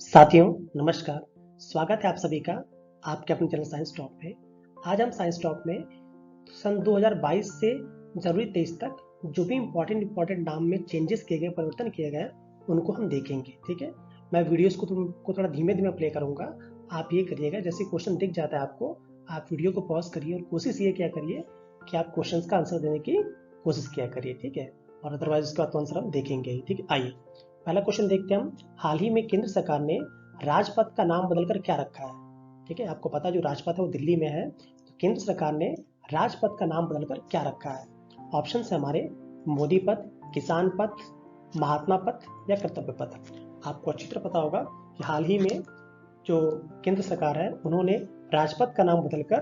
साथियों नमस्कार। स्वागत है आप सभी का आपके अपने चैनल साइंस टॉप पे। आज हम साइंस टॉप में सन 2022 से जनवरी 23 तक जो भी इम्पोर्टेंट नाम में चेंजेस किए गए, परिवर्तन किए गए, उनको हम देखेंगे। ठीक है, मैं वीडियोस को थोड़ा धीमे धीमे प्ले करूंगा। आप ये करिएगा, जैसे क्वेश्चन दिख जाता है आपको, आप वीडियो को पॉज करिए और कोशिश ये क्या करिए कि आप क्वेश्चन का आंसर देने की कोशिश किया करिए। ठीक है, और अदरवाइज उसका तो आंसर हम देखेंगे ही। ठीक है, आइए पहला क्वेश्चन देखते हैं हम। हाल ही में केंद्र सरकार ने राजपथ का नाम बदलकर क्या रखा है? ठीक है, आपको पता है जो राजपथ है वो दिल्ली में है, तो केंद्र सरकार ने राजपथ का नाम बदलकर क्या रखा है? ऑप्शन है हमारे मोदी पथ, किसान पथ, महात्मा पथ या कर्तव्य पथ। आपको अच्छी तरह पता होगा कि हाल ही में जो केंद्र सरकार है उन्होंने राजपथ का नाम बदलकर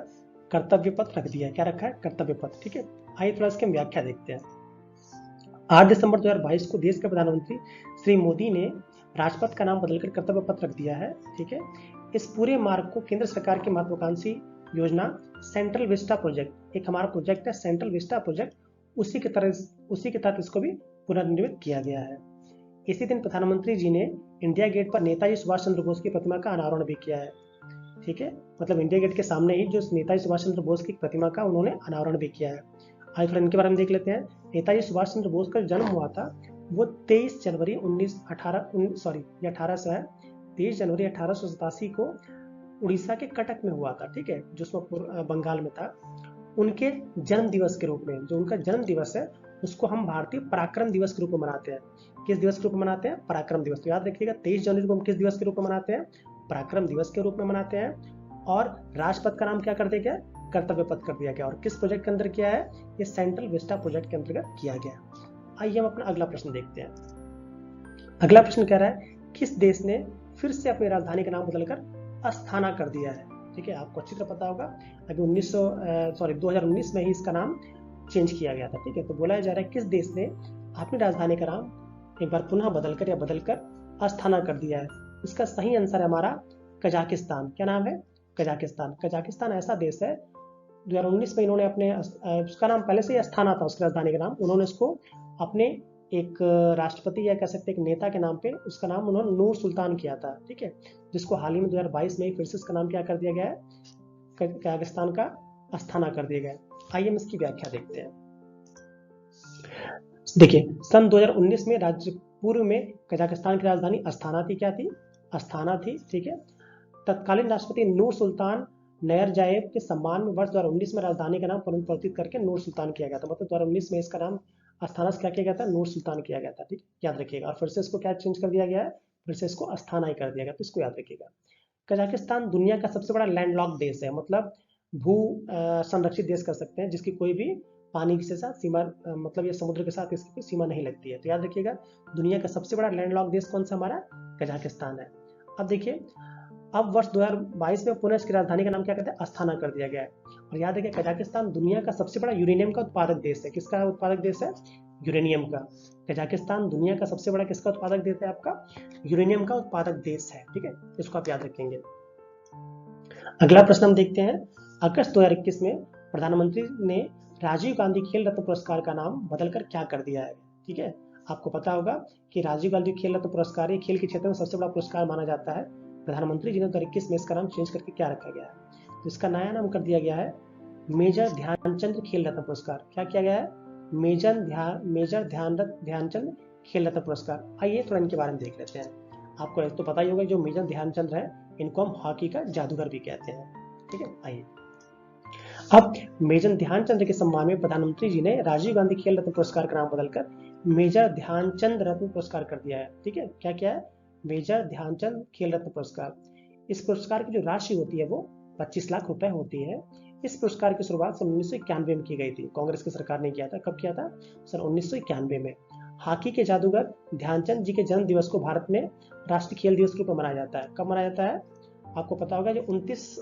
कर्तव्य पथ रख दिया है। क्या रखा है? कर्तव्य पथ। ठीक है, आइए थोड़ा इसकी व्याख्या देखते हैं। 8 दिसंबर 2022 को देश के प्रधानमंत्री श्री मोदी ने राजपथ का नाम बदलकर कर्तव्य पथ रख दिया है। ठीक है, इस पूरे मार्ग को केंद्र सरकार की महत्वाकांक्षी योजना सेंट्रल विस्टा प्रोजेक्ट, एक हमारा प्रोजेक्ट है सेंट्रल विस्टा प्रोजेक्ट, उसी के तहत इसको भी पुनर्निर्मित किया गया है। इसी दिन प्रधानमंत्री जी ने इंडिया गेट पर नेताजी सुभाष चंद्र बोस की प्रतिमा का अनावरण भी किया है। ठीक है, मतलब इंडिया गेट के सामने ही जो नेताजी सुभाष चंद्र बोस की प्रतिमा का उन्होंने अनावरण भी किया है। आइए थोड़ा इनके बारे में देख लेते हैं। नेताजी सुभाष चंद्र बोस का जन्म हुआ था वो 23 जनवरी 1887 को उड़ीसा के कटक में हुआ था। ठीक है, जो बंगाल में था। उनके जन्म दिवस के रूप में, जो उनका जन्म दिवस है उसको हम भारतीय पराक्रम दिवस के रूप में मनाते हैं। किस दिवस के रूप में मनाते हैं? पराक्रम दिवस। तो याद रखिएगा 23 जनवरी को हम किस दिवस के रूप में मनाते हैं? पराक्रम दिवस के रूप में मनाते हैं। और राजपथ का नाम क्या कर दिया गया? कर्तव्य पथ कर दिया गया। और किस प्रोजेक्ट के अंदर किया है? ये सेंट्रल विस्टा प्रोजेक्ट के अंतर्गत किया गया। आइए हम अपना अगला प्रश्न देखते हैं। अगला प्रश्न कह रहा है किस देश ने फिर से अपनी राजधानी का नाम बदलकर अस्थाना कर दिया है? ठीक है, आपको अच्छी तरह पता होगा अभी 2019 में ही इसका नाम चेंज किया गया था। ठीक है, तो बोला जा रहा है किस देश ने अपनी राजधानी का नाम एक बार पुनः बदलकर अस्थाना कर दिया है? इसका सही आंसर है हमारा कजाकिस्तान। क्या नाम है? कजाकिस्तान। कजाकिस्तान ऐसा देश है 2019 में इन्होंने अपने उसका नाम पहले से ही अस्थाना था, उसकी राजधानी का नाम। उन्होंने उसको अपने एक राष्ट्रपति या कह सकते एक नेता के नाम पे उसका नाम उन्होंने नूर सुल्तान किया था। ठीक है, जिसको हाल ही में 2022 में फिर से इसका नाम क्या कर दिया गया है? कजाकिस्तान का अस्थाना कर दिया गया है। आइए हम इसकी व्याख्या देखते हैं। देखिए सन 2019 में पूर्व में कजाकिस्तान की राजधानी अस्थाना थी। क्या थी? अस्थाना थी। ठीक है, तत्कालीन राष्ट्रपति नूर सुल्तान नयरजायेव के सम्मान में वर्ष 2019 में राजधानी का नाम परिवर्तित करके नूर सुल्तान किया गया था। मतलब 2019 में इसका नाम अस्थाना से क्या किया गया था? नूर सुल्तान किया गया था। ठीक, याद रखिएगा। और फिर से इसको क्या चेंज कर दिया गया है? फिर से इसको अस्थाना ही कर दिया गया, तो इसको याद रखिएगा। कजाकिस्तान दुनिया का सबसे बड़ा लैंडलॉक देश है, मतलब भू संरक्षित देश कर सकते हैं, जिसकी कोई भी पानी के साथ सीमा मतलब ये समुद्र के साथ इसकी कोई सीमा नहीं लगती है। तो याद रखिएगा दुनिया का सबसे बड़ा लैंडलॉक देश कौन सा? हमारा कजाकिस्तान है। अब देखिए, अब वर्ष 2022 में पुनः इसकी राजधानी का नाम क्या कहते हैं? अस्थाना कर दिया गया है। और याद रखिए कजाकिस्तान दुनिया का सबसे बड़ा यूरेनियम का उत्पादक देश है। किसका उत्पादक देश है? यूरेनियम का। कजाकिस्तान दुनिया का सबसे बड़ा किसका उत्पादक देश है? आपका यूरेनियम का उत्पादक देश है। ठीक है, इसको आप याद रखेंगे। अगला प्रश्न हम देखते हैं। अगस्त 2021 में प्रधानमंत्री ने राजीव गांधी खेल रत्न पुरस्कार का नाम बदलकर क्या कर दिया है? ठीक है, आपको पता होगा कि राजीव गांधी खेल रत्न पुरस्कार ये खेल के क्षेत्र में सबसे बड़ा पुरस्कार माना जाता है। प्रधानमंत्री जी ने 2021 में इसका नाम चेंज करके क्या रखा गया है? तो इसका नया नाम कर दिया गया है मेजर ध्यानचंद खेल रत्न पुरस्कार। क्या किया गया है? मेजर ध्यानचंद खेल रत्न पुरस्कार। आइए थोड़ा इनके बारे में देख लेते हैं। आपको तो पता ही होगा जो मेजर ध्यानचंद है इनको हम हॉकी का जादूगर भी कहते हैं। ठीक है, आइए अब मेजर ध्यानचंद के सम्मान में प्रधानमंत्री जी ने राजीव गांधी खेल रत्न पुरस्कार का नाम बदलकर मेजर ध्यानचंद रत्न पुरस्कार कर दिया है। ठीक है, क्या क्या है? मेजर ध्यानचंद खेल रत्न पुरस्कार। इस पुरस्कार की जो राशि होती है वो 25 लाख रुपए होती है। इस पुरस्कार की शुरुआत सन 1991 में की गई थी। कांग्रेस की सरकार ने किया था। कब किया था? सन 1991 में। हॉकी के जादूगर ध्यानचंद जी के जन्म दिवस को भारत में राष्ट्रीय खेल दिवस के रूप में मनाया जाता है। कब मनाया जाता है? आपको पता होगा जो 29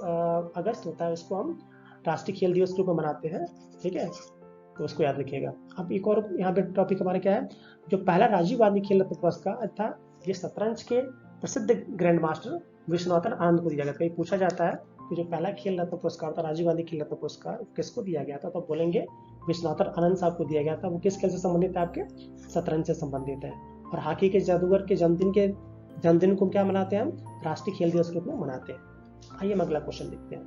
अगस्त होता है उसको हम राष्ट्रीय खेल दिवस के रूप में मनाते हैं। ठीक है, तो उसको याद रखिएगा। अब एक और यहाँ पे टॉपिक हमारा क्या है? जो पहला राजीव गांधी खेल रत्न पुरस्कार था ये शतरंज के प्रसिद्ध ग्रैंड मास्टर विश्वनाथन आनंद को दिया गया था। कहीं पूछा जाता है कि जो पहला खेल रत्न पुरस्कार था राजीव गांधी खेल रत्न पुरस्कार किसको दिया गया था, तो बोलेंगे विश्वनाथन आनंद साहब को दिया गया था। वो किस खेल से संबंधित है? आपके शतरंज से संबंधित है। और हॉकी के जादूगर के जन्मदिन के जन्मदिन को क्या मनाते हैं हम? राष्ट्रीय खेल दिवस के रूप में मनाते हैं। आइए हम अगला क्वेश्चन देखते हैं।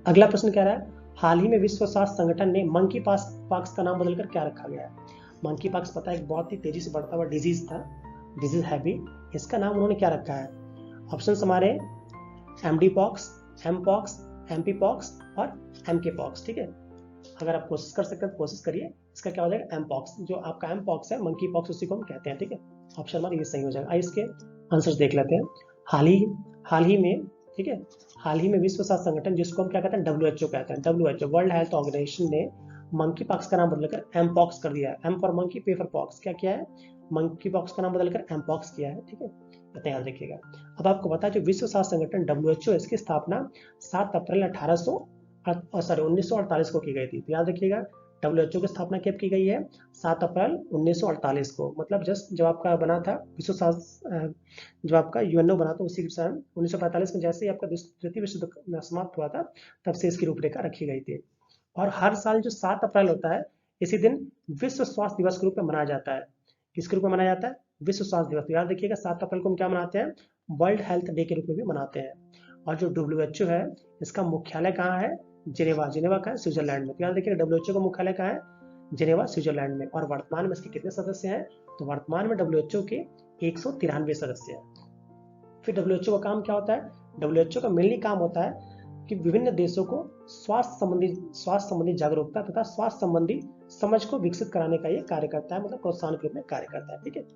अगला प्रश्न कह रहा है, हाल ही में विश्व स्वास्थ्य संगठन ने मंकी पॉक्स का नाम बदलकर क्या रखा गया है? मंकी पॉक्स पता है एक बहुत ही तेजी से बढ़ता हुआ डिजीज था, डिजीज हैवी। इसका नाम उन्होंने क्या रखा है? ऑप्शन हमारे MD pox, M pox, MP pox और एमके पॉक्स। ठीक है, अगर आप कोशिश कर सकते हैं तो कोशिश करिए। इसका क्या हो जाएगा? M pox. जो आपका एम पॉक्स है, मंकी पॉक्स, उसी को हम कहते हैं। ठीक है, ऑप्शन हमारा ये सही हो जाएगा। आइए इसके आंसर्स देख लेते हैं। हाल ही में, ठीक है, हाल ही में विश्व स्वास्थ्य संगठन, जिसको हम क्या कहते हैं? WHO कहते हैं। WHO, वर्ल्ड हेल्थ ऑर्गेनाइजेशन ने मंकी पॉक्स का नाम बदलकर एम पॉक्स कर दिया है। एम फॉर मंकी, पे फॉर पॉक्स। क्या किया है? मंकी पॉक्स का नाम बदलकर एम पॉक्स किया है। ठीक है, इतना याद रखिएगा। अब आपको पता है जो विश्व स्वास्थ्य संगठन WHO, इसकी स्थापना 7 अप्रैल 1948 को की गई थी। तो याद रखिएगा, WHO की स्थापना कब की गई है? 7 अप्रैल 1948 को। मतलब जस्ट जब आपका बना था विश्व स्वास्थ्य, जब आपका UNO बना था उसी समय 1945 में, जैसे ही आपका द्वितीय विश्व युद्ध समाप्त हुआ था, तब से इसकी रूपरेखा रखी गई थी। और हर साल जो 7 अप्रैल होता है, इसी दिन विश्व स्वास्थ्य दिवस के रूप में मनाया जाता है। किसके रूप में मनाया जाता है? विश्व स्वास्थ्य दिवस। तो याद रखिएगा 7 अप्रैल को हम क्या मनाते हैं? वर्ल्ड हेल्थ डे के रूप में भी मनाते हैं। और जो WHO है, इसका मुख्यालय कहाँ है? जिनेवा। जिनेवा कहाँ है? स्विट्जरलैंड में। तो याद रखिएगा WHO का मुख्यालय कहाँ है? जिनेवा, स्विट्जरलैंड में। और वर्तमान में इसके कितने सदस्य हैं? तो वर्तमान में WHO के 193 सदस्य हैं। फिर WHO का काम क्या होता है? WHO का मेनली काम होता है कि विभिन्न देशों को स्वास्थ्य संबंधी जागरूकता तथा स्वास्थ्य संबंधी समझ को विकसित कराने का ये कार्य करता है, मतलब प्रोत्साहन के रूप में कार्य करता है। ठीक है,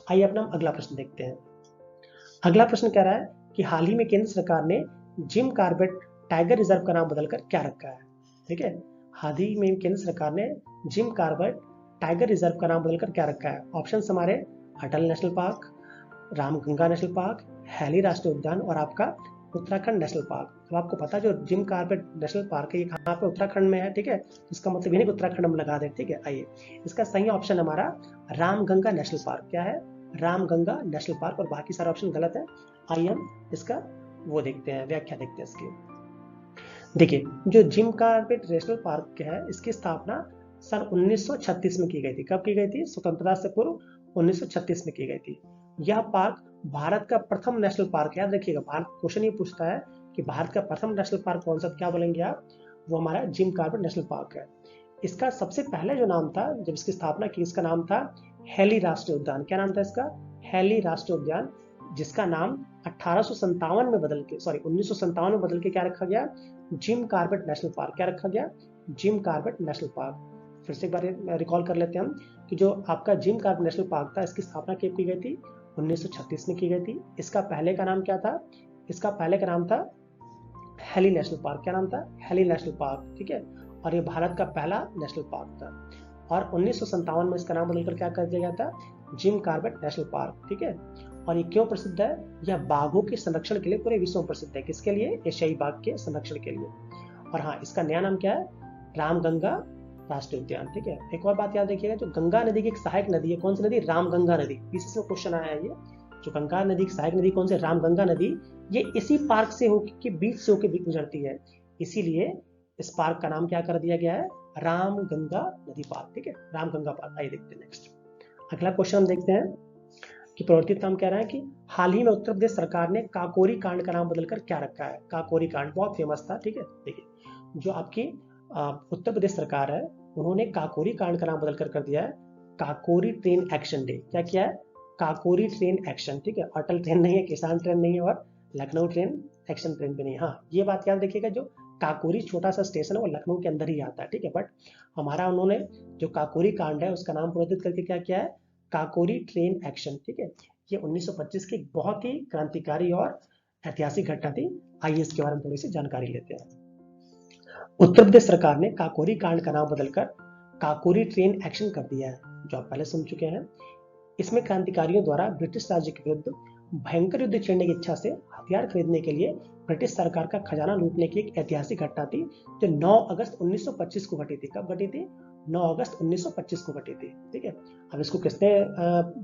आइए अपना अगला प्रश्न देखते हैं। अगला प्रश्न कह रहा है कि हाल ही में केंद्र सरकार ने जिम कॉर्बेट टाइगर रिजर्व का नाम बदलकर क्या रखा है? ठीक है, हाल ही में केंद्र सरकार ने जिम कॉर्बेट टाइगर रिजर्व का नाम बदलकर क्या रखा है? ऑप्शन हमारे Atal national park, Ramganga national park, Hailey राष्ट्रीय उद्यान और आपका उत्तराखंड नेशनल पार्क। तो आपको पता है जो जिम कॉर्बेट नेशनल पार्क है, ये कहाँ पे? उत्तराखंड में है। ठीक है, इसका मतलब ये नहीं कि उत्तराखंड हम लगा दें। ठीक है, आइए इसका सही ऑप्शन हमारा रामगंगा नेशनल पार्क। क्या है? Ramganga national park. और बाकी सारे ऑप्शन गलत है। आइए हम इसका वो देखते हैं, व्याख्या देखते हैं इसकी। देखिए, जो जिम कॉर्बेट नेशनल पार्क है, इसकी स्थापना सन 1936 में की गई थी। कब की गई थी? स्वतंत्रता से पूर्व 1936 में की गई थी। यह पार्क भारत का प्रथम नेशनल पार्क है। याद रखिएगा, भारत क्वेश्चन ये पूछता है कि भारत का प्रथम नेशनल पार्क कौन सा? क्या बोलेंगे आप? वो हमारा जिम कॉर्बेट नेशनल पार्क है। इसका सबसे पहले जो नाम था, जब इसकी स्थापना की, इसका नाम था हैली राष्ट्रीय उद्यान। क्या नाम था इसका? हैली राष्ट्रीय उद्यान, जिसका नाम 1957 में बदल के क्या रखा गया? Jim Corbett national park. क्या रखा गया? Jim Corbett national park. फिर से एक बार रिकॉल कर लेते हैं हम कि जो आपका जिम कॉर्बेट नेशनल पार्क था, इसकी स्थापना कब की गई थी? 1936 में की गई थी। इसका पहले का नाम क्या था? इसका पहले का नाम था हैली नेशनल पार्क। क्या नाम था? Hailey National Park. ठीक है, और ये भारत का पहला नेशनल पार्क था। और 1957 में इसका नाम बदलकर क्या कर दिया गया था? Jim Corbett national Park. ठीक है, और ये क्यों प्रसिद्ध है? यह बाघों के संरक्षण के लिए पूरे विश्व में प्रसिद्ध है। किसके लिए? एशियाई बाघ के संरक्षण के लिए। और हाँ, इसका नया नाम क्या है? रामगंगा राष्ट्रीय उद्यान। ठीक है, एक और बात याद रखिएगा, जो गंगा नदी की एक सहायक नदी है, कौन सी नदी? रामगंगा नदी। पीछे से क्वेश्चन आया है ये, जो गंगा नदी की सहायक नदी कौन सी? रामगंगा नदी। ये इसी पार्क से होकर बीच से होकर गुजरती है, इसीलिए इस पार्क का नाम क्या कर दिया गया है? रामगंगा नदी पार्क। ठीक है, रामगंगा पार्क। आइए देखते हैं नेक्स्ट अगला क्वेश्चन। हम देखते हैं कि प्रवर्तित नाम कह रहा है कि हाल ही में उत्तर प्रदेश सरकार ने काकोरी कांड का नाम बदलकर क्या रखा है? काकोरी कांड बहुत फेमस था। ठीक है, देखिए, जो आपकी उत्तर प्रदेश सरकार है, उन्होंने काकोरी कांड का नाम बदलकर कर दिया है काकोरी ट्रेन एक्शन डे। क्या किया है? Kakori train action. ठीक है, अटल ट्रेन नहीं है, किसान ट्रेन नहीं है, और लखनऊ ट्रेन एक्शन ट्रेन भी नहीं। हाँ, ये बात याद रखिएगा, जो काकोरी छोटा सा स्टेशन है वो लखनऊ के अंदर ही आता है। ठीक है, बट हमारा उन्होंने जो काकोरी कांड है उसका नाम परिवर्तित करके क्या किया है? Kakori train action. ठीक है, ये 1925 की बहुत ही क्रांतिकारी और ऐतिहासिक घटना थी। आइए इसके बारे में थोड़ी सी जानकारी लेते हैं। उत्तर प्रदेश सरकार ने काकोरी कांड का नाम बदलकर काकोरी ट्रेन एक्शन कर दिया है, जो आप पहले सुन चुके हैं। इसमें क्रांतिकारियों द्वारा ब्रिटिश राज्य के विरुद्ध भयंकर युद्ध छेड़ने की इच्छा से हथियार खरीदने के लिए ब्रिटिश सरकार का खजाना लूटने की एक ऐतिहासिक घटना थी, जो 9 अगस्त 1925 को घटी थी। कब घटी थी? 9 अगस्त 1925 को घटी थी। ठीक है, अब इसको किसने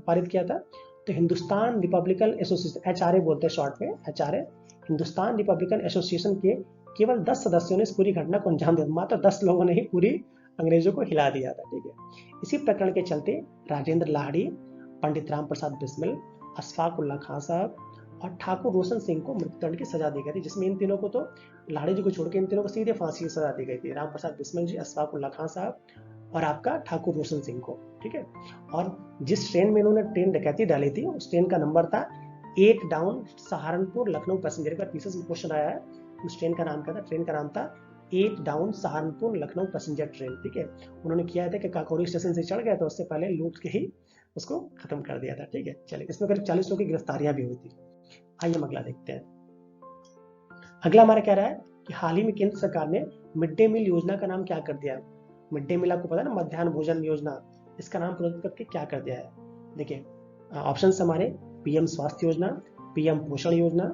पारित किया था? तो हिंदुस्तान रिपब्लिकन एसोसिएशन, HRA बोलते हैं शॉर्ट में, HRA, हिंदुस्तान रिपब्लिकन एसोसिएशन के केवल 10 सदस्यों ने इस पूरी घटना को अंजाम दिया। मात्र 10 लोगों ने ही पूरी अंग्रेजों को हिला दिया था। ठीक है, इसी प्रकरण के चलते राजेंद्र लाहिड़ी, पंडित राम प्रसाद बिस्मिल, अशफाक उल्ला खां साहब और ठाकुर रोशन सिंह को मृत्युदंड की सजा दी गई थी, जिसमें इन तीनों को तो लाड़ी जी को छोड़ के इन तीनों को सीधे फांसी की सजा दी गई थी, राम प्रसाद बिस्मिल जी, अशफाक उल्ला खां साहब और आपका ठाकुर रोशन सिंह को। ठीक है, और जिस ट्रेन में इन्होंने ट्रेन डकैती डाली थी उस ट्रेन का नंबर था 8 डाउन सहारनपुर लखनऊ पैसेंजर का। पीसेस में क्वेश्चन आया है, उस ट्रेन का नाम क्या था? ट्रेन का नाम था 8 down Saharanpur Lucknow passenger train. ठीक है, उन्होंने किया था कि काकोरी स्टेशन से चढ़ गया तो उससे पहले लूट के ही उसको खत्म कर दिया था। ठीक है, चलिए, इसमें करीब 40 लोगों की गिरफ्तारियां भी हुई थी। आइए हम अगला देखते हैं। अगला हमारा कह रहा है कि हाल ही में केंद्र सरकार ने मिड डे मील योजना का नाम क्या कर दिया है? मिड डे मील आपको पता है ना, मध्याह्न भोजन योजना, इसका नाम परिवर्तित करके क्या कर दिया है? देखिए ऑप्शन हमारे पीएम स्वास्थ्य योजना, पीएम पोषण योजना,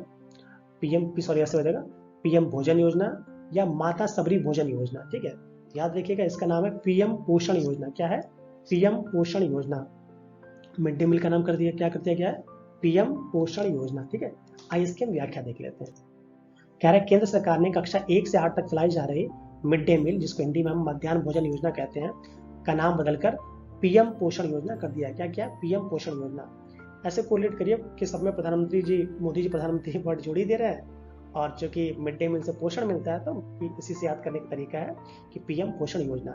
ऐसे हो जाएगा, पीएम भोजन योजना या माता सबरी भोजन योजना। ठीक है, याद रखिएगा इसका नाम है पीएम पोषण योजना। क्या है? पीएम पोषण योजना। मिड डे मील का नाम कर दिया, क्या कर दिया गया है? पीएम पोषण योजना। ठीक है, आइए इसकी हम व्याख्या देख लेते हैं। कह रहा है केंद्र सरकार ने कक्षा 1 से 8 तक चलाई जा रही मिड डे मील, जिसको हिंदी में हम मध्याह्न भोजन योजना कहते हैं, का नाम बदलकर पीएम पोषण योजना कर दिया। क्या क्या? पीएम पोषण योजना। ऐसे कोरिलेट करिए कि सब में प्रधानमंत्री जी, मोदी जी प्रधानमंत्री वर्ड जोड़ ही दे रहे हैं, और चूंकि मिड डे मील से पोषण मिलता है तो इसी से याद करने का तरीका है कि पीएम पोषण योजना।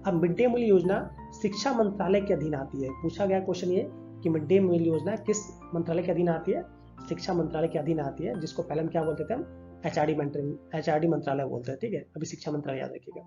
अब मिड डे मील योजना शिक्षा मंत्रालय के अधीन आती है। पूछा गया क्वेश्चन ये कि मिड डे मील योजना किस मंत्रालय के अधीन आती है? शिक्षा मंत्रालय के अधीन आती है, जिसको पहले हम क्या बोलते थे? हम एचआरडी मंत्रालय बोलते हैं। ठीक है, अभी शिक्षा मंत्रालय याद रखिएगा।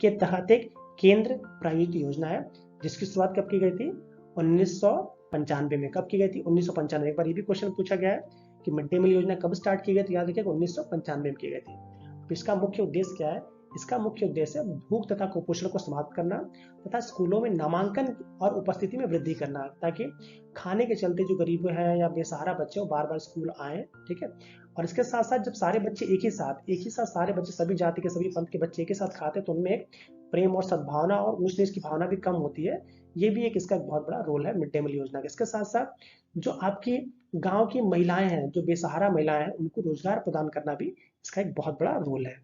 के तहत एक केंद्र प्रायोजित योजना है, जिसकी शुरुआत कब की गई थी? 1995 में। कब की गई थी? 1995। एक बार ये भी क्वेश्चन पूछा गया है कि मिड डे मील योजना कब स्टार्ट की गई थी? याद रखिएगा 1995 में की गई थी। तो इसका मुख्य उद्देश्य क्या है? इसका मुख्य उद्देश्य भूख तथा कुपोषण को समाप्त करना तथा स्कूलों में नामांकन और उपस्थिति में वृद्धि करना, ताकि खाने के चलते जो गरीब हैं या बेसहारा बच्चे हो बार बार स्कूल आए। ठीक है, और इसके साथ साथ जब सारे बच्चे एक ही साथ सारे बच्चे, सभी जाति के सभी पंथ के बच्चे एक ही साथ खाते हैं तो उनमें एक प्रेम और सद्भावना और ऊंच नीच की भावना भी कम होती है। ये भी एक इसका बहुत बड़ा रोल है मिड डे मील योजना का। इसके साथ साथ जो आपकी गांव की महिलाएं हैं, जो बेसहारा महिलाएं हैं, उनको रोजगार प्रदान करना भी इसका एक बहुत बड़ा रोल है।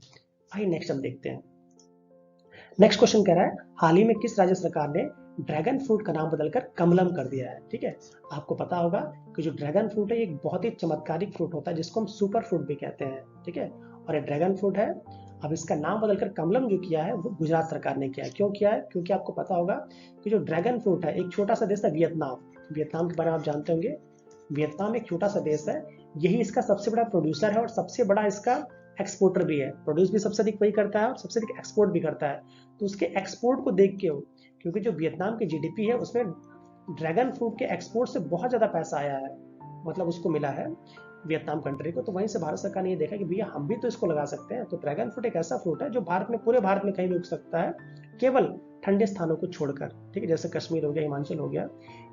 आइए नेक्स्ट हम देखते हैं। नेक्स्ट क्वेश्चन कह रहा है हाल ही में किस राज्य सरकार ने ड्रैगन फ्रूट का नाम बदलकर कमलम कर दिया है? ठीक है, आपको पता होगा कि जो ड्रैगन फ्रूट है एक बहुत ही चमत्कारिक फ्रूट होता है, जिसको हम सुपर फ्रूट भी कहते हैं। ठीक है, और ये ड्रैगन फ्रूट है। अब इसका नाम बदलकर कमलम जो किया है वो गुजरात सरकार ने किया है। क्यों किया है? क्योंकि आपको पता होगा कि जो ड्रैगन फ्रूट है, एक छोटा सा देश है वियतनाम, वियतनाम के बारे में आप जानते होंगे। वियतनाम एक छोटा सा देश है, यही इसका सबसे बड़ा प्रोड्यूसर है और सबसे बड़ा इसका एक्सपोर्टर भी है। प्रोड्यूस भी सबसे अधिक वही करता है और सबसे अधिक एक्सपोर्ट भी करता है। तो उसके एक्सपोर्ट को देख के, क्योंकि जो वियतनाम की जीडीपी है उसमें ड्रैगन फ्रूट के एक्सपोर्ट से बहुत ज्यादा पैसा आया है, मतलब उसको मिला है वियतनाम कंट्री को। तो वहीं से भारत सरकार ने ये देखा कि भैया हम भी तो इसको लगा सकते हैं। तो ड्रैगन फ्रूट एक ऐसा फ्रूट है जो भारत में, पूरे भारत में कहीं भी उग सकता है, केवल ठंडे स्थानों को छोड़कर। ठीक है, जैसे कश्मीर हो गया, हिमाचल हो गया,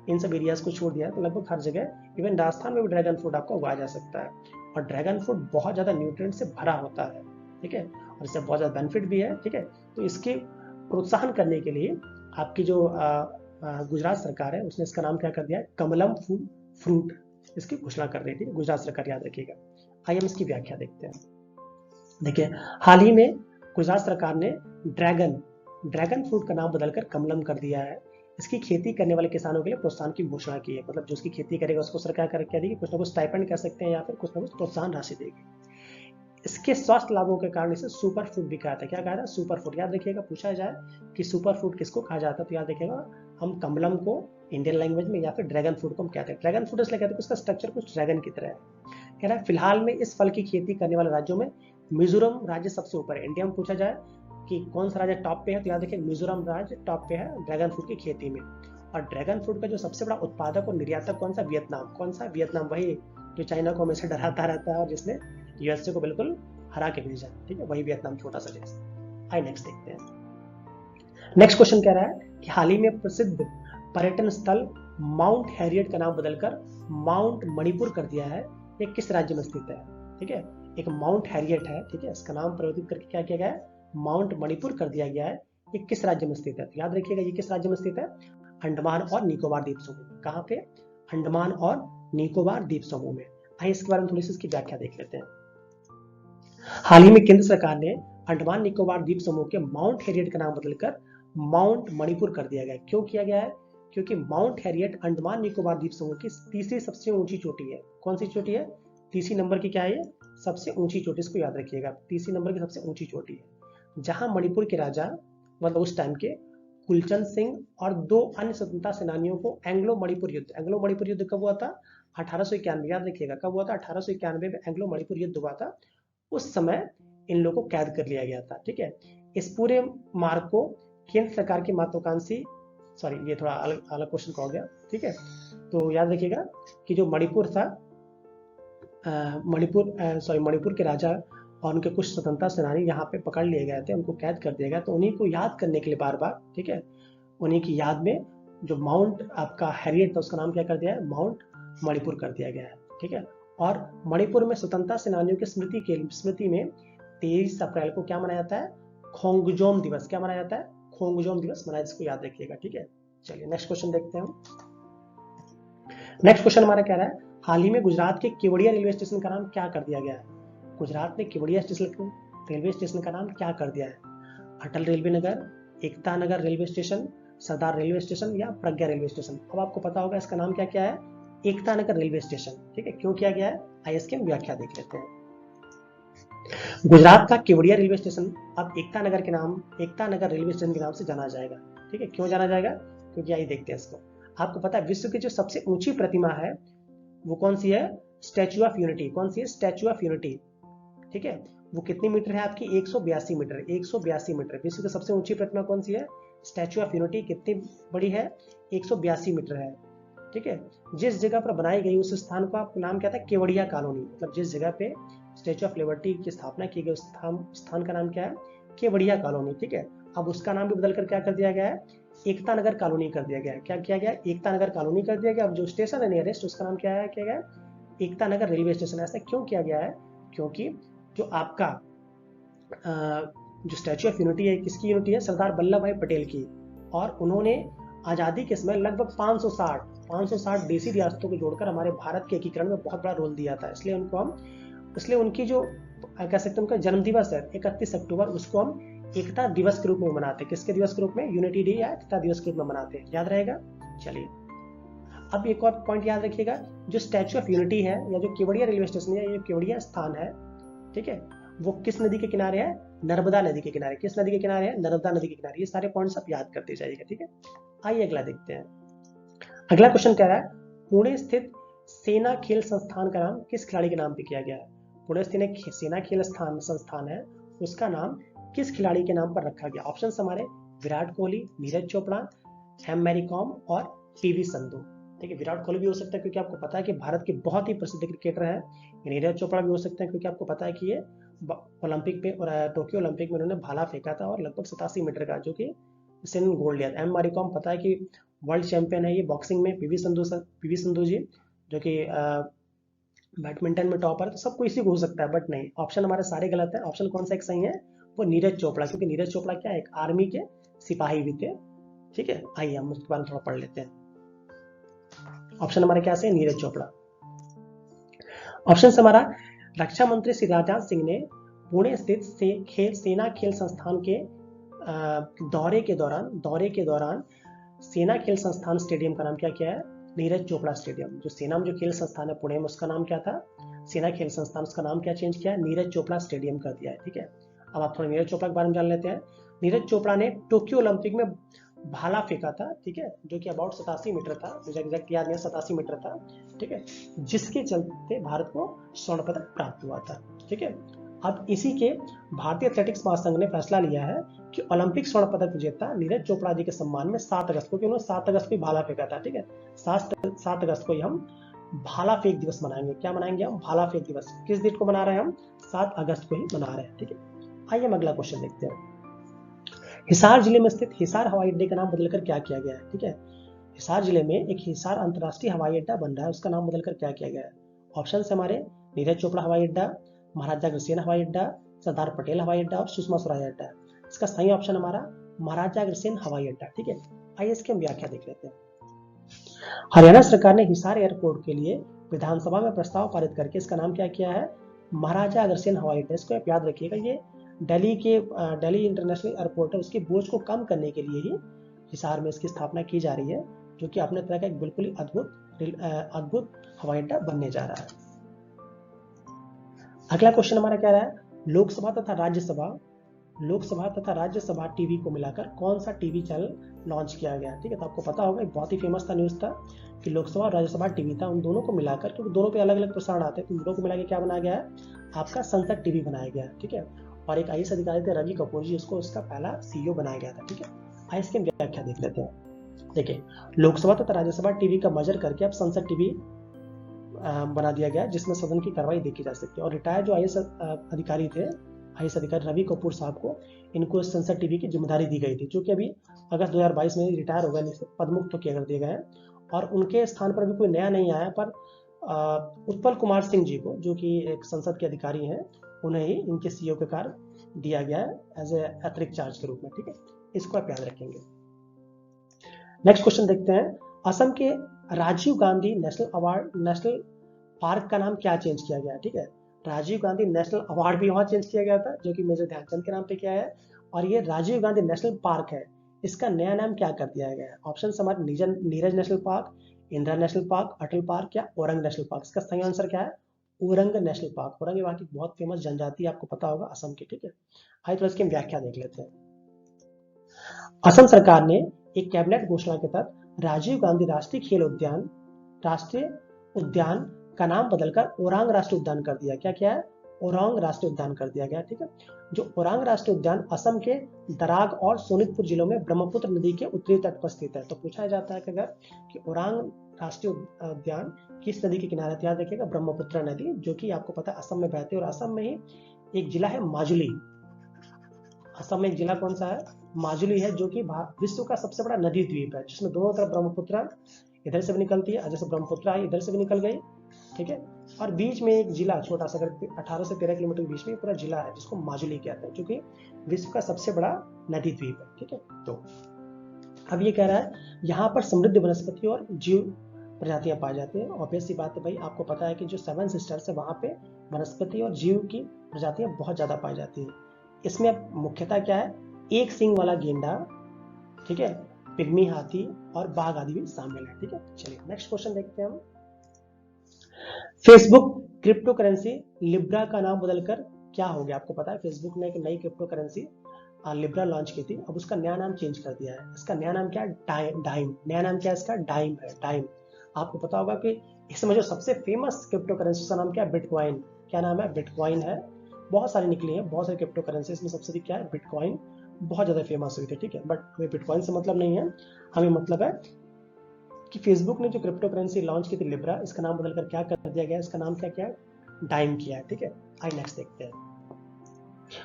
इन सब एरियाज को छोड़ दिया है तो लगभग हर जगह, इवन राजस्थान में भी ड्रैगन फ्रूट आपको उगाया जा सकता है। और ड्रैगन फ्रूट बहुत ज्यादा न्यूट्रिएंट से भरा होता है। ठीक है, और इससे बहुत ज्यादा बेनिफिट भी है। ठीक है, तो इसके प्रोत्साहन करने के लिए आपकी जो गुजरात सरकार है उसने इसका नाम क्या कर दिया है? कमलम फ्रूट, इसकी घोषणा कर रही थी गुजरात सरकार, याद रखिएगा। आइए हम इसकी व्याख्या देखते हैं। देखिए हाल ही में गुजरात सरकार ने ड्रैगन फ्रूट का नाम बदलकर कमलम कर दिया है। इसकी खेती करने वाले किसानों के लिए प्रोत्साहन की घोषणा की है। मतलब जो इसकी खेती करेगा उसको सरकार क्या देगी? कुछ ना कुछ स्टाइपेंड कह सकते हैं या फिर कुछ ना कुछ प्रोत्साहन राशि देगी। इसके स्वास्थ्य लाभों के कारण इसे सुपर फ्रूट भी कहा था। क्या कहा था? Super fruit. याद रखिएगा, पूछा जाए कि सुपर फ्रूट किसको कहा जाता है तो याद रखिएगा हम कमलम को इंडियन लैंग्वेज में, या फिर ड्रैगन फ्रूट को हम कहते हैं। ड्रैगन फ्रूट इसलिए कहते हैं कि उसका स्ट्रक्चर कुछ ड्रैगन की तरह है। कह रहा है फिलहाल में इस फल की खेती करने वाले राज्यों में मिजोरम राज्य सबसे ऊपर है। इंडिया में पूछा जाए कि कौन सा राज्य टॉप पे है तो याद रखिए मिजोरम राज्य टॉप पे है ड्रैगन फ्रूट की खेती में। और ड्रैगन फ्रूट का जो सबसे बड़ा उत्पादक और निर्यातक कौन सा? वियतनाम। कौन सा? वियतनाम, वही जो चाइना को हमेशा डराता रहता है और जिसने यूएसए को बिल्कुल हरा के भेजा। ठीक है, वही वियतनाम, छोटा सा देश। आइए नेक्स्ट देखते हैं। नेक्स्ट क्वेश्चन कह रहा है कि हाल ही में प्रसिद्ध पर्यटन स्थल माउंट हैरियट का नाम बदलकर माउंट मणिपुर कर दिया है। ये किस राज्य में स्थित है? ठीक है, एक माउंट हैरियट है। ठीक है, इसका नाम परिवर्तित करके क्या किया गया है? माउंट मणिपुर कर दिया गया है। ये किस राज्य में स्थित है? तो याद रखिएगा ये किस राज्य में स्थित है? अंडमान और निकोबार द्वीप समूह। कहाँ पे? अंडमान और निकोबार द्वीप समूह में। आइए इसके बारे में थोड़ी सी इसकी व्याख्या देख लेते हैं। हाल ही में केंद्र सरकार ने अंडमान निकोबार द्वीप समूह के माउंट हैरियट का नाम बदलकर माउंट मणिपुर कर दिया गया। क्यों किया गया है? क्योंकि माउंट हैरियट अंडमान निकोबार द्वीप समूह की तीसरी सबसे ऊंची चोटी है। कौन सी चोटी है? तीसरी नंबर की क्या है ये? सबसे ऊंची चोटी, इसको याद रखिएगा, तीसरी नंबर की सबसे ऊंची चोटी है, जहां मणिपुर के राजा मतलब उस टाइम के कुलचंद सिंह और 2 अन्य स्वतंत्रता सेनानियों को एंग्लो मणिपुर युद्ध कब हुआ था? 1891, याद रखिएगा कब हुआ था? 1891 में एंग्लो मणिपुर युद्ध हुआ था। उस समय इन लोगों को कैद कर लिया गया था। ठीक है, इस पूरे मार्ग को केंद्र सरकार की महत्वाकांक्षी, सॉरी ये थोड़ा अलग क्वेश्चन का हो गया। ठीक है, तो याद रखिएगा कि जो मणिपुर था, मणिपुर के राजा और उनके कुछ स्वतंत्रता सेनानी यहाँ पे पकड़ लिए गए थे, उनको कैद कर दिया गया, तो उन्हीं को याद करने के लिए बार बार, ठीक है, उन्हीं की याद में जो माउंट आपका हैरियट था उसका नाम क्या कर दिया है? माउंट मणिपुर कर दिया गया है। ठीक है, और मणिपुर में स्वतंत्रता सेनानियों की स्मृति में 23 अप्रैल को क्या मनाया जाता है? खोंगजोम दिवस। क्या मनाया जाता है? खोंगजोम दिवस मनाया, इसको याद रखिएगा। ठीक है, चलिए नेक्स्ट क्वेश्चन देखते हैं। नेक्स्ट क्वेश्चन हमारा कह रहा है, हाल ही में गुजरात के केवड़िया रेलवे स्टेशन का नाम क्या कर दिया गया है? गुजरात में केवड़िया रेलवे स्टेशन का नाम क्या कर दिया है? अटल रेलवे नगर, एकता नगर रेलवे स्टेशन, सरदार रेलवे स्टेशन या प्रज्ञा रेलवे स्टेशन? अब आपको पता होगा इसका नाम क्या क्या है? Ekta Nagar railway station. ठीक है, क्यों किया गया है? आइए इसकी हम व्याख्या देख लेते हैं। गुजरात का केवड़िया रेलवे स्टेशन अब एकता नगर रेलवे स्टेशन के नाम से जाना जाएगा। ठीक है, क्यों जाना जाएगा? क्योंकि आइए देखते हैं इसको। आपको पता है विश्व की जो सबसे ऊंची प्रतिमा है वो कौन सी है? Statue of unity. कौन सी है? Statue of unity. ठीक है, वो कितनी मीटर है आपकी? 182 मीटर। 182 मीटर। विश्व की सबसे ऊंची प्रतिमा कौन सी है? Statue of unity. कितनी बड़ी है? 182 मीटर है। ठीक है, जिस जगह पर बनाई गई उस स्थान का नाम क्या था? केवड़िया कॉलोनी। मतलब जिस जगह पे स्टैच्यू ऑफ लिबर्टी की स्थापना की गई उस स्थान का नाम क्या है? केवड़िया कॉलोनी। ठीक है, अब उसका नाम भी बदलकर क्या कर दिया गया है? एकता नगर कॉलोनी कर दिया गया है। क्या किया गया? एकता नगर कॉलोनी कर दिया गया। अब जो स्टेशन है नियरेस्ट उसका नाम क्या है? किया गया? Ekta Nagar railway station. ऐसा क्यों किया गया है? क्योंकि जो आपका जो स्टैच्यू ऑफ यूनिटी है, किसकी यूनिटी है? सरदार वल्लभ भाई पटेल की। और उन्होंने आज़ादी के समय लगभग 560 देसी रियासतों को जोड़कर हमारे भारत के एकीकरण में बहुत बड़ा रोल दिया था। इसलिए उनकी जो कह सकते हैं उनका जन्म दिवस है 31 अक्टूबर, उसको हम एकता दिवस के रूप में मनाते हैं। किसके दिवस के रूप में? यूनिटी डे या एकता दिवस के रूप में मनाते हैं। याद रहेगा? चलिए, अब एक और पॉइंट याद रखिएगा, जो स्टैच्यू ऑफ यूनिटी है या जो केवड़िया रेलवे स्टेशन है, ये केवड़िया स्थान है, ठीक है, वो किस नदी के किनारे है? नर्मदा नदी के किनारे। किस नदी के किनारे है? नर्मदा नदी के किनारे। ये सारे पॉइंट्स आप याद करते जाइएगा। ठीक है, आइए अगला देखते हैं। अगला क्वेश्चन कह रहा है, पुणे स्थित सेना खेल संस्थान का नाम किस खिलाड़ी के नाम पे किया गया है? पुणे स्थित एक सेना खेल संस्थान है, उसका नाम किस खिलाड़ी के नाम पर रखा गया? ऑप्शन हमारे विराट कोहली, नीरज चोपड़ा, एम मैरी कॉम और पीवी संधू। ठीक है, विराट कोहली भी हो सकता है क्योंकि आपको पता है कि भारत के बहुत ही प्रसिद्ध क्रिकेटर हैं। नीरज चोपड़ा भी हो सकते हैं क्योंकि आपको पता है कि ये ओलंपिक पे और टोक्यो ओलंपिक में उन्होंने भाला फेंका था और लगभग 87 मीटर का, जो कि इसने गोल्ड लिया था। एम मैरी कॉम पता है कि वर्ल्ड चैंपियन है ये बॉक्सिंग में। पीवी संधू जी जो कि बैडमिंटन में टॉपर है, तो सब कोई इसी को हो सकता है, बट नहीं, ऑप्शन हमारे सारे गलत है। ऑप्शन कौन सा एक सही है? वो नीरज चोपड़ा, क्योंकि नीरज चोपड़ा क्या है? एक आर्मी के सिपाही भी थे। ठीक है, आइए हम उसके बारे में थोड़ा पढ़ लेते हैं। ऑप्शन हमारे क्या से? नीरज चोपड़ा। ऑप्शन हमारा रक्षा मंत्री श्री राजनाथ सिंह ने पुणे स्थित सेना खेल संस्थान के दौरे के दौरान सेना खेल संस्थान स्टेडियम का नाम क्या किया है? नीरज चोपड़ा स्टेडियम। जो सेना में जो खेल संस्थान है पुणे में, उसका नाम क्या था? सेना खेल संस्थान। उसका नाम क्या चेंज किया है? नीरज चोपड़ा स्टेडियम कर दिया है। ठीक है, अब आप थोड़ा नीरज चोपड़ा के बारे में जान लेते हैं। नीरज चोपड़ा ने टोक्यो ओलंपिक में भाला फेंका था, ठीक है, जो कि अबाउट 87 मीटर था, मुझे एग्जैक्ट याद नहीं, 87 मीटर था। ठीक है, जिसके चलते भारत को स्वर्ण पदक प्राप्त हुआ था। ठीक है, अब इसी के भारतीय एथलेटिक्स महासंघ ने फैसला लिया है कि ओलंपिक स्वर्ण पदक विजेता नीरज चोपड़ा जी के सम्मान में 7 अगस्त को, क्योंकि उन्होंने 7 अगस्त को भाला फेंका था। ठीक है, 7 अगस्त को हम भाला फेंक दिवस मनाएंगे। क्या मनाएंगे हम? भाला फेंक दिवस। किस डेट को मना रहे हैं हम? 7 अगस्त को ही मना रहे हैं। ठीक है, आइए हम अगला क्वेश्चन देखते हैं। हिसार जिले में स्थित हिसार हवाई अड्डे का नाम बदलकर क्या किया गया है? ठीक है, हिसार जिले में एक हिसार अंतर्राष्ट्रीय हवाई अड्डा बन रहा है, उसका नाम बदलकर क्या किया गया है? ऑप्शन है हमारे नीरज चोपड़ा हवाई अड्डा, महाराजा अग्रसेन हवाई अड्डा, सरदार पटेल हवाई अड्डा और सुषमा स्वराज अड्डा। इसका सही ऑप्शन हमारा महाराजा अग्रसेन हवाई अड्डा। ठीक है, आइए इसकी हम व्याख्या देख लेते हैं। हरियाणा सरकार ने हिसार एयरपोर्ट के लिए विधानसभा में प्रस्ताव पारित करके इसका नाम क्या किया है? महाराजा अग्रसेन हवाई अड्डा। इसको आप याद रखिएगा, ये दिल्ली इंटरनेशनल एयरपोर्ट है, उसके बोझ को कम करने के लिए ही हिसार में इसकी स्थापना की जा रही है, जो कि अपने तरह का एक बिल्कुल ही अद्भुत हवाई अड्डा बनने जा रहा है। अगला क्वेश्चन हमारा क्या रहा है, लोकसभा तथा राज्यसभा टीवी को मिलाकर कौन सा टीवी चैनल लॉन्च किया गया। ठीक है, तो आपको पता होगा बहुत ही फेमस था, न्यूज था कि लोकसभा और राज्यसभा टीवी था, उन दोनों को मिलाकर, क्योंकि दोनों पे अलग अलग प्रसारण आते हैं, तो दोनों को मिलाकर क्या बनाया गया है, आपका संसद टीवी बनाया गया है। ठीक है, और एक IAS अधिकारी थे रवि कपूर जी, उसको इसका पहला CEO बनाया गया था। ठीक है, आइए इसकी व्याख्या देख लेते हैं। देखिए, लोकसभा तथा राज्यसभा टीवी का मर्जर करके अब संसद टीवी बना दिया गया, जिसमें सदन की कार्रवाई देखी जा सकती है। और रिटायर्ड जो IAS अधिकारी थे, IAS अधिकारी रवि कपूर साहब को इनको संसद टीवी की जिम्मेदारी दी गई थी, जो कि अभी अगस्त 2022 में रिटायर हो गए, पदमुक्त किया कर दिए गए हैं। और उनके स्थान पर अभी कोई नया नहीं आया, पर उत्पल कुमार सिंह जी को, जो कि एक संसद के अधिकारी हैं, उन्हें ही इनके CEO के कार्य दिया गया है एज ए अतिरिक्त चार्ज के रूप में। ठीक है, इसको आप याद रखेंगे। नेक्स्ट क्वेश्चन देखते हैं, असम के राजीव गांधी नेशनल पार्क का नाम क्या चेंज किया गया है। ठीक है, राजीव गांधी नेशनल अवार्ड भी वहां चेंज किया गया था, जो कि मेजर ध्यानचंद के नाम पे किया है, और ये राजीव गांधी नेशनल पार्क है, इसका नया नाम क्या कर दिया गया है। ऑप्शन हमारे Neeraj national park, Indira national park, Atal park या औरंग नेशनल पार्क। इसका सही आंसर क्या है, औरंग नेशनल पार्क। औरंग वहां की बहुत फेमस जनजाति, आपको पता होगा, असम की। ठीक है, आइए थोड़ा इसकी व्याख्या देख लेते हैं। असम सरकार ने एक कैबिनेट घोषणा के तहत राजीव गांधी राष्ट्रीय उद्यान का नाम बदलकर ओरांग राष्ट्रीय उद्यान कर दिया। क्या क्या है, ओरांग राष्ट्रीय उद्यान कर दिया गया। ठीक है, जो ओरांग राष्ट्रीय उद्यान असम के दराग और सोनितपुर जिलों में ब्रह्मपुत्र नदी के उत्तरी तट पर स्थित है। तो पूछा जाता है कि ओरांग राष्ट्रीय उद्यान किस नदी के किनारे, याद रखिएगा ब्रह्मपुत्र नदी, जो कि आपको पता है असम में बहती है। और असम में ही एक जिला है माजुली, असम में एक जिला कौन सा है, माजुली है, जो कि विश्व का सबसे बड़ा नदी द्वीप है, जिसमें दोनों तरफ ब्रह्मपुत्र इधर से भी निकलती है, जैसे ब्रह्मपुत्र आई इधर से भी निकल गई। ठीक है, और बीच में एक जिला छोटा सा 18 से 13 किलोमीटर के बीच में पूरा जिला है, जिसको माजुली कहते हैं, जो कि विश्व का सबसे बड़ा नदी द्वीप है। ठीक है, तो अब ये कह रहा है यहाँ पर समृद्ध वनस्पति और जीव प्रजातियां पाई जाती हैं। ऑब्वियस सी बात है भाई, आपको पता है कि जो 7 सिस्टर्स है वहां पे वनस्पति और जीव की प्रजातियां बहुत ज्यादा पाई जाती हैं। इसमें मुख्यतः क्या है, एक सींग वाला गेंडा, ठीक है, पिग्मी हाथी और बाघ आदि भी शामिल है। ठीक है, चलिए नेक्स्ट क्वेश्चन देखते हैं हम। फेसबुक क्रिप्टो करेंसी लिब्रा का नाम बदलकर क्या हो गया। आपको पता है फेसबुक ने एक नई क्रिप्टो करेंसी लिब्रा लॉन्च की थी, अब उसका नया नाम चेंज कर दिया है। इसका नया नाम क्या है, डाइम। नया नाम क्या है इसका, डाइम है, डाइम। आपको पता होगा कि इसमें जो सबसे फेमस क्रिप्टो करेंसी का नाम क्या है, बिटकॉइन। क्या नाम है, बिटकॉइन है। बहुत सारी निकली है, बहुत सारी क्रिप्टो करेंसी, इसमें सबसे क्या है, बिटकॉइन बहुत ज्यादा फेमस हुई थी। ठीक है, बट हमें बिटकॉइन से मतलब नहीं है, हमें मतलब है कि फेसबुक ने जो क्रिप्टो करेंसी लॉन्च की थी लिब्रा, इसका नाम बदलकर क्या कर दिया गया, इसका नाम क्या क्या है, डाइम किया है। ठीक है, आइए नेक्स्ट देखते हैं।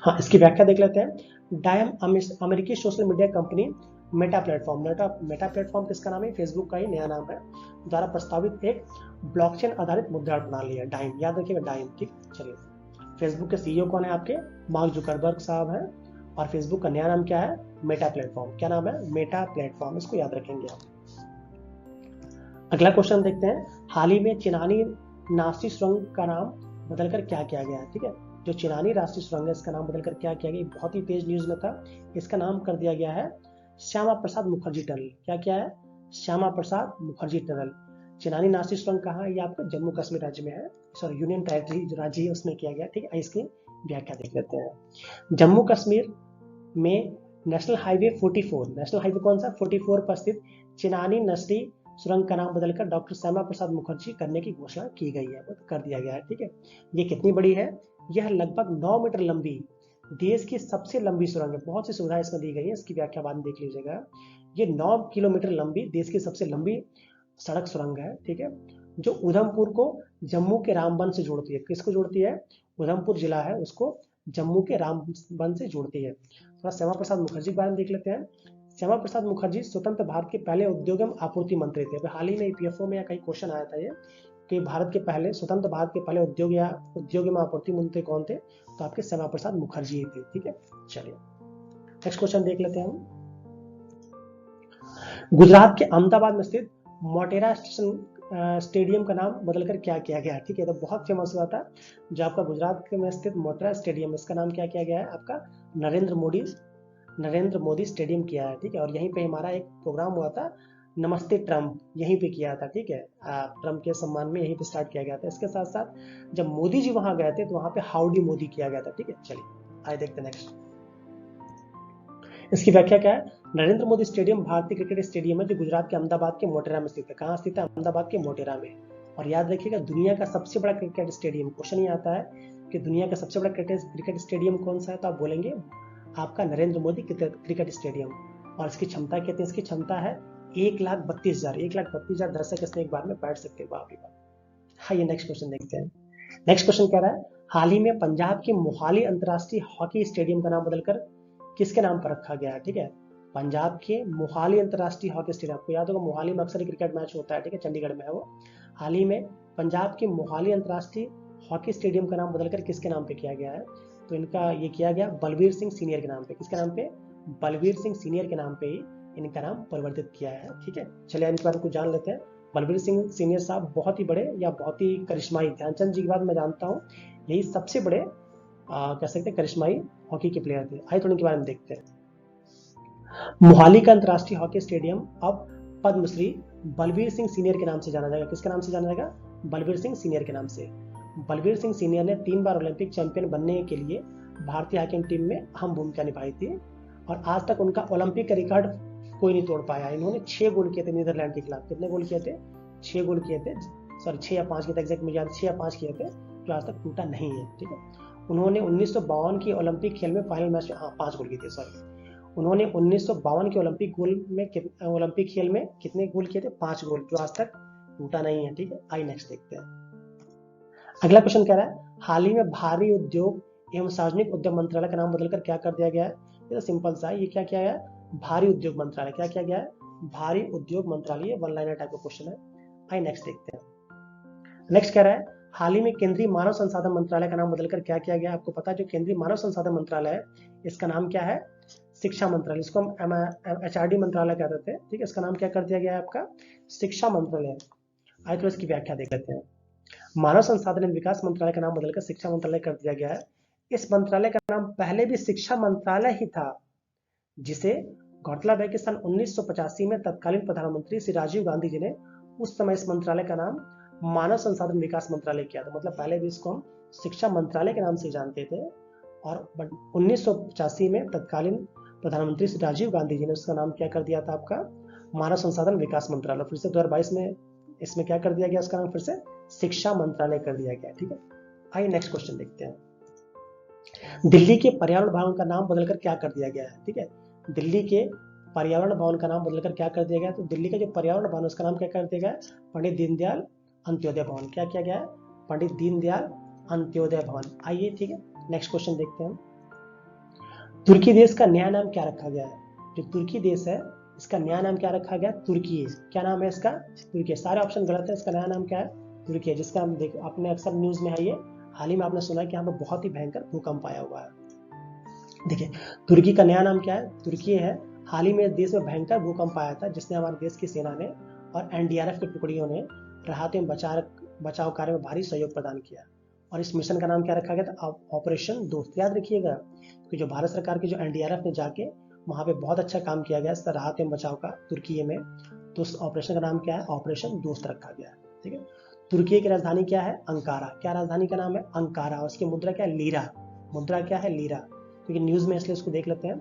हाँ, इसकी व्याख्या देख लेते हैं। डाइम अमेरिकी social media company Meta platform किसका नाम है, फेसबुक का ही नया नाम है, द्वारा प्रस्तावित एक ब्लॉकचेन आधारित मुद्रा प्रणाली है डाइम, याद रखिएगा डाइम। ठीक, चलिए फेसबुक के CEO कौन है आपके, मार्क जुकरबर्ग साहब हैं, और फेसबुक का नया नाम क्या है, मेटा प्लेटफॉर्म। क्या नाम है, मेटा प्लेटफॉर्म, इसको याद रखेंगे आप। अगला क्वेश्चन देखते हैं, हाल ही में चिनानी राष्ट्रीय सुरंग का नाम बदलकर क्या किया गया है। ठीक है, जो चिनानी राष्ट्रीय सुरंग है, इसका नाम बदलकर क्या किया गया, बहुत ही तेज न्यूज में था, इसका नाम कर दिया गया है श्यामा प्रसाद मुखर्जी टनल। क्या क्या है, श्यामा प्रसाद मुखर्जी टनल। चिनानी राष्ट्रीय सुरंग कहाँ है, ये आपको जम्मू कश्मीर राज्य में है, सॉरी यूनियन टेरिटरी जो राज्य है उसमें किया गया। ठीक है, इसकी व्याख्या देख लेते हैं। जम्मू कश्मीर में नेशनल हाईवे 44, नेशनल हाईवे कौन सा, 44 पर स्थित चिनानी राष्ट्रीय सुरंग का नाम बदलकर डॉक्टर श्यामा प्रसाद मुखर्जी करने की घोषणा की गई है, कर दिया गया है। ठीक है, ये कितनी बड़ी है, यह लगभग 9 मीटर लंबी देश की सबसे लंबी सुरंग है। बहुत सी सुविधाएं इसमें दी गई है, इसकी व्याख्या बाद में देख लीजिएगा। ये 9 किलोमीटर लंबी देश की सबसे लंबी सड़क सुरंग है। ठीक है, जो उधमपुर को जम्मू के रामबन से जोड़ती है। किसको जोड़ती है, उधमपुर जिला है उसको जम्मू के रामबन से जोड़ती है। थोड़ा श्यामा प्रसाद मुखर्जी के बारे में देख लेते हैं। श्यामा प्रसाद मुखर्जी स्वतंत्र भारत के पहले उद्योग एवं आपूर्ति मंत्री थे। हाल ही में ईपीएफओ में कई क्वेश्चन आया था ये कि भारत के पहले स्वतंत्र भारत के पहले उद्योग एवं आपूर्ति मंत्री कौन थे, तो आपके श्यामा प्रसाद मुखर्जी थे। ठीक है, चलिए नेक्स्ट क्वेश्चन देख लेते हैं हम। गुजरात के अहमदाबाद में स्थित मोटेरा स्टेडियम का नाम बदलकर क्या किया गया। ठीक है, तो बहुत फेमस हुआ था जो आपका गुजरात में स्थित मोटेरा स्टेडियम, इसका नाम क्या किया गया है, आपका नरेंद्र मोदी स्टेडियम किया है। ठीक है, और यहीं पे हमारा एक प्रोग्राम हुआ था नमस्ते ट्रम्प यहीं पे किया था, ठीक है, ट्रम्प के सम्मान में यहीं पे स्टार्ट किया गया था। इसके साथ साथ जब मोदी जी वहां गए थे तो वहां पे हाउडी मोदी किया गया था, ठीक है। चलिए आइए देखते हैं नेक्स्ट। इसकी व्याख्या क्या है? नरेंद्र मोदी स्टेडियम भारतीय क्रिकेट स्टेडियम है जो गुजरात के अहमदाबाद के मोटेरा में स्थित है। कहाँ स्थित है? अहमदाबाद के मोटेरा में। और याद रखिएगा दुनिया का सबसे बड़ा क्रिकेट स्टेडियम, क्वेश्चन ये आता है कि दुनिया का सबसे बड़ा क्रिकेट स्टेडियम कौन सा है, तो आप बोलेंगे आपका नरेंद्र मोदी क्रिकेट स्टेडियम। और इसकी क्षमता कहते हैं, इसकी क्षमता है 1,32,000 दर्शक इसमें एक बार में बैठ सकते हैं। बाप रे बाप। हाँ, ये नेक्स्ट क्वेश्चन देखते हैं। नेक्स्ट क्वेश्चन कह रहा है हाल ही में पंजाब के मोहाली अंतर्राष्ट्रीय हॉकी स्टेडियम का नाम बदलकर किसके नाम पर रखा गया है, ठीक है। पंजाब के मोहाली अंतर्राष्ट्रीय हॉकी स्टेडियम, आपको याद होगा मोहाली में अक्सर क्रिकेट मैच होता है, ठीक है, चंडीगढ़ में है वो। हाल ही में पंजाब के मोहाली अंतर्राष्ट्रीय हॉकी स्टेडियम का नाम बदलकर किसके नाम पे किया गया है, तो इनका ये किया गया बलबीर सिंह सीनियर के नाम पे। किसके नाम पे? बलबीर सिंह सीनियर के नाम पे ही इनका नाम परिवर्तित किया है, ठीक है। चलिए इनके बारे में कुछ जान लेते हैं। बलबीर सिंह सीनियर साहब बहुत ही बड़े या बहुत ही करिश्माई, ध्यानचंद जी के बाद मैं जानता हूँ यही सबसे बड़े कह सकते हैं करिश्माई हॉकी के प्लेयर थे। आइए थोड़ा इनके बारे में देखते हैं। मोहाली का अंतर्राष्ट्रीय हॉकी स्टेडियम अब पद्मश्री बलबीर सिंह सीनियर के नाम से जाना जाएगा। किसके नाम से जाना जाएगा? बलबीर सिंह सीनियर के नाम से। बलबीर सिंह सीनियर ने 3 बार ओलंपिक चैंपियन बनने के लिए भारतीय हॉकी टीम में अहम भूमिका निभाई थी और आज तक उनका ओलंपिक का रिकॉर्ड कोई नहीं तोड़ पाया। इन्होंने 6 गोल किए थे नीदरलैंड के खिलाफ। कितने गोल किए थे? 6 गोल किए थे, सॉरी 6 या 5 किए थे, एग्जैक्ट मुझे याद 6 या 5 किए थे, जो आज तक टूटा नहीं है, ठीक है। उन्होंने 1952 की ओलंपिक खेल में फाइनल मैच में 5 गोल किए थे, सॉरी। उन्होंने 1952 के ओलंपिक खेल में कितने गोल किए थे? 5 गोल, जो आज तक टूटा नहीं है, ठीक है। आइए नेक्स्ट देखते हैं। अगला क्वेश्चन कह रहा है हाल ही में भारी उद्योग एवं सार्वजनिक उद्योग मंत्रालय का नाम बदलकर क्या कर दिया गया है? ये तो सिंपल सा है, ये क्या किया गया? भारी उद्योग मंत्रालय। क्या किया गया है? भारी उद्योग मंत्रालय। 1 लाइनर टाइप का क्वेश्चन है। आइए नेक्स्ट देखते हैं। नेक्स्ट कह रहा है हाल ही में केंद्रीय मानव संसाधन मंत्रालय का नाम बदलकर क्या किया गया? आपको पता है जो केंद्रीय मानव संसाधन मंत्रालय है इसका नाम क्या है? शिक्षा मंत्रालय। इसको हम HRD मंत्रालय कहते थे, ठीक है। इसका नाम क्या कर दिया गया है? आपका शिक्षा मंत्रालय। आइए तो इसकी व्याख्या देख लेते हैं। मानव संसाधन एवं विकास मंत्रालय का नाम बदलकर शिक्षा मंत्रालय कर दिया गया है। इस मंत्रालय का नाम पहले भी शिक्षा मंत्रालय ही था, जिसे गौरतलब है कि सन 1985 में तत्कालीन प्रधानमंत्री श्री राजीव गांधी जी ने उस समय इस मंत्रालय का नाम मानव संसाधन विकास मंत्रालय किया था। मतलब पहले भी इसको हम शिक्षा मंत्रालय के नाम से जानते थे और 1985 में तत्कालीन प्रधानमंत्री श्री राजीव गांधी जी ने उसका नाम क्या कर दिया था? आपका मानव संसाधन विकास मंत्रालय। फिर से 2022 में इसमें क्या कर दिया गया? इसका नाम फिर से शिक्षा मंत्रालय कर दिया गया, ठीक है। आइए नेक्स्ट क्वेश्चन देखते हैं। दिल्ली के पर्यावरण भवन का नाम बदलकर क्या कर दिया गया है? ठीक है, दिल्ली के पर्यावरण भवन का नाम बदलकर क्या कर दिया गया? तो दिल्ली का जो पर्यावरण भवन उसका नाम क्या कर दिया गया? पंडित दीनदयाल अंत्योदय भवन। क्या किया गया है? पंडित दीनदयाल अंत्योदय भवन। आइए, ठीक है, नेक्स्ट क्वेश्चन देखते हैं। तुर्की देश का नया नाम क्या रखा गया है? जो तुर्की देश है इसका नया नाम क्या रखा गया? तुर्की है। क्या नाम है इसका? तुर्की। सारे ऑप्शन गलत है, इसका नया नाम क्या है? तुर्की है। जिसका हम देखो आपने अक्सर न्यूज में है, ये हाल ही में आपने सुना कि यहाँ पर बहुत ही भयंकर भूकंप आया हुआ है। देखिए तुर्की का नया नाम क्या है? तुर्की है। हाल ही में देश में भयंकर भूकंप आया था जिसने हमारे देश की सेना ने और NDRF की टुकड़ियों ने राहत एवं बचाव कार्य में भारी सहयोग प्रदान किया और इस मिशन का नाम क्या रखा गया था? ऑपरेशन दोस्त। याद रखिएगा कि जो भारत सरकार की जो NDRF ने जाके वहां पे बहुत अच्छा काम किया गया इसका राहत एवं बचाव का तुर्की में, तो उस ऑपरेशन का नाम क्या है? ऑपरेशन दोस्त रखा गया है, ठीक है। तुर्की की राजधानी क्या है? अंकारा। क्या राजधानी का नाम है? अंकारा। और उसकी मुद्रा क्या है? लीरा। मुद्रा क्या है? लीरा। क्योंकि न्यूज में इसलिए उसको देख लेते हैं।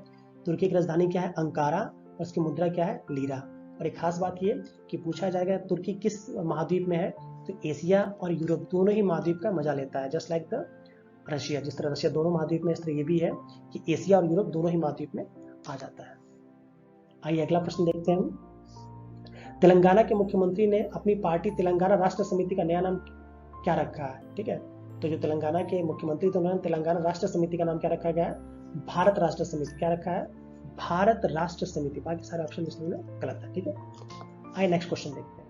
तुर्की की राजधानी क्या है? अंकारा और उसकी मुद्रा क्या है? लीरा। और एक खास बात ये कि पूछा जाएगा तुर्की किस महाद्वीप में है, तो एशिया और यूरोप दोनों ही महाद्वीप का मजा लेता है, जस्ट लाइक द रशिया। जिस तरह रशिया दोनों महाद्वीप में, इस तरह ये भी है कि एशिया और यूरोप दोनों ही महाद्वीप में आ जाता है। आइए अगला प्रश्न देखते हैं हम। तेलंगाना के मुख्यमंत्री ने अपनी पार्टी तेलंगाना राष्ट्र समिति का नया नाम क्या रखा है? ठीक है, तो जो तेलंगाना के मुख्यमंत्री थे उन्होंने तेलंगाना राष्ट्र समिति का नाम क्या रखा गया है? भारत राष्ट्र समिति। क्या रखा है? भारत राष्ट्र समिति। बाकी सारे ऑप्शन इसमें गलत है, ठीक है। आइए नेक्स्ट क्वेश्चन देखते हैं।